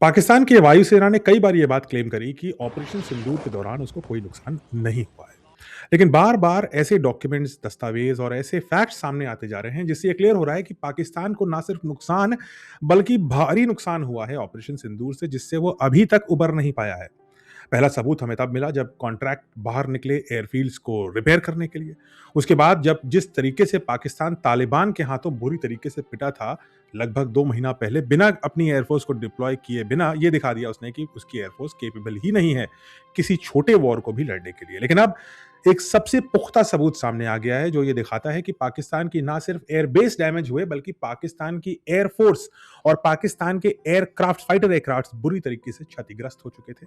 पाकिस्तान की वायुसेना ने कई बार ये बात क्लेम करी कि ऑपरेशन सिंदूर के दौरान उसको कोई नुकसान नहीं हुआ है। लेकिन बार-बार ऐसे डॉक्यूमेंट्स, दस्तावेज़ और ऐसे फैक्ट्स सामने आते जा रहे हैं, जिससे ये क्लियर हो रहा है कि पाकिस्तान को ना सिर्फ नुकसान, बल्कि भारी नुकसान हुआ है ऑपरेशन सिंदूर से, जिससे वो अभी तक उबर नहीं पाया है। पहला सबूत हमें तब मिला जब कॉन्ट्रैक्ट बाहर निकले एयरफील्ड्स को रिपेयर करने के लिए। उसके बाद जब जिस तरीके से पाकिस्तान तालिबान के हाथों बुरी तरीके से पिटा था, लगभग 2 महीना पहले बिना अपनी एयरफोर्स को डिप्लॉय किए बिना ये दिखा दिया उसने कि उसकी एयरफोर्स कैपेबल ही नहीं है किसी छोटे वॉर को भी लड़ने के लिए। लेकिन अब एक सबसे पुख्ता सबूत सामने आ गया है जो ये दिखाता है कि पाकिस्तान की ना सिर्फ एयरबेस डैमेज हुए बल्कि पाकिस्तान की एयरफोर्स और पाकिस्तान के एयरक्राफ्ट फाइटर एयरक्राफ्ट बुरी तरीके से क्षतिग्रस्त हो चुके थे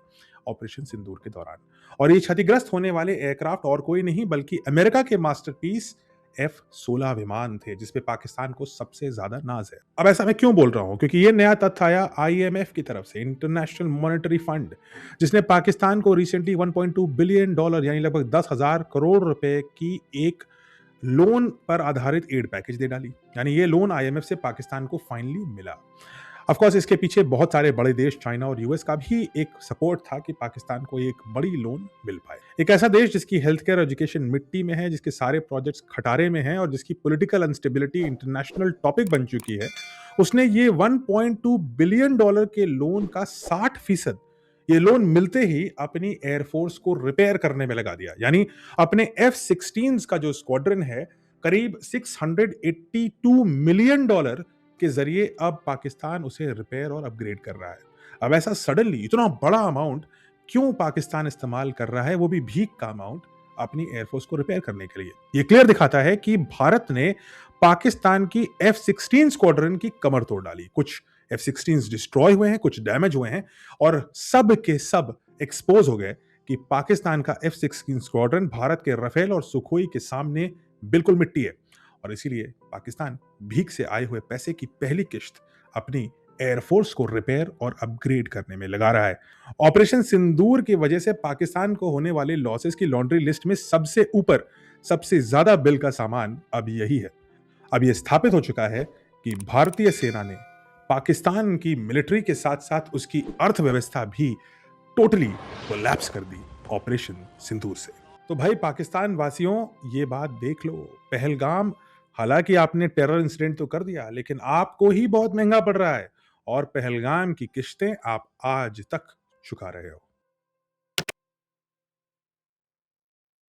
ऑपरेशन सिंदूर के दौरान। और ये क्षतिग्रस्त होने वाले एयरक्राफ्ट और कोई नहीं बल्कि अमेरिका के मास्टरपीस F-16 विमान थे, जिसपे पाकिस्तान को सबसे ज्यादा नाज है। अब ऐसा मैं क्यों बोल रहा हूं? क्योंकि ये नया तथ्य आया IMF की तरफ से, इंटरनेशनल मॉनेटरी फंड, जिसने पाकिस्तान को रिसेंटली $1.2 बिलियन यानी लगभग 10,000 करोड़ रुपए की एक लोन पर आधारित एड पैकेज दे डाली। यानी ये लोन IMF से पाकिस्तान को फाइनली मिला। ऑफ कोर्स इसके पीछे बहुत सारे बड़े देश चाइना और यूएस का भी एक सपोर्ट था कि पाकिस्तान को एक बड़ी लोन मिल पाए। एक ऐसा देश जिसकी हेल्थ केयर एजुकेशन मिट्टी में है, जिसके सारे प्रोजेक्ट्स खटारे में हैं और जिसकी पॉलिटिकल अनस्टेबिलिटी इंटरनेशनल टॉपिक बन चुकी है, उसने ये $1.2 बिलियन के लोन का 60% ये लोन मिलते ही अपनी एयरफोर्स को रिपेयर करने में लगा दिया। यानी अपने F-16 का जो स्क्वाड्रन है, करीब $682 मिलियन के जरिए अब पाकिस्तान उसे रिपेयर और अपग्रेड कर रहा है। अब ऐसा सडनली इतना बड़ा अमाउंट क्यों पाकिस्तान इस्तेमाल कर रहा है, वो भी भीख का अमाउंट, अपनी एयरफोर्स को रिपेयर करने के लिए? ये क्लियर दिखाता है कि भारत ने पाकिस्तान की F-16 स्क्वाड्रन की कमर तोड़ डाली। कुछ F-16 डिस्ट्रॉय हुए हैं, कुछ डैमेज हुए हैं और सब के सब एक्सपोज हो गए कि पाकिस्तान का F-16 स्क्वाड्रन भारत के राफेल और सुखोई के सामने बिल्कुल मिट्टी है। और इसीलिए पाकिस्तान भीख से आए हुए पैसे की पहली किश्त अपनी एयरफोर्स को रिपेयर और अपग्रेड करने में लगा रहा है। ऑपरेशन सिंदूर की वजह से पाकिस्तान को होने वाले लॉसेस की लॉन्ड्री लिस्ट में सबसे ऊपर, सबसे ज्यादा बिल का सामान अब यही है। अब यह स्थापित हो चुका है कि भारतीय सेना ने पाकिस्तान की मिलिट्री के साथ साथ उसकी अर्थव्यवस्था भी टोटली कोलैप्स कर दी ऑपरेशन सिंदूर से। तो भाई पाकिस्तान वासियों, ये बात देख लो, पहलगाम, हालांकि आपने टेरर इंसिडेंट तो कर दिया, लेकिन आपको ही बहुत महंगा पड़ रहा है और पहलगाम की किश्तें आप आज तक चुका रहे हो।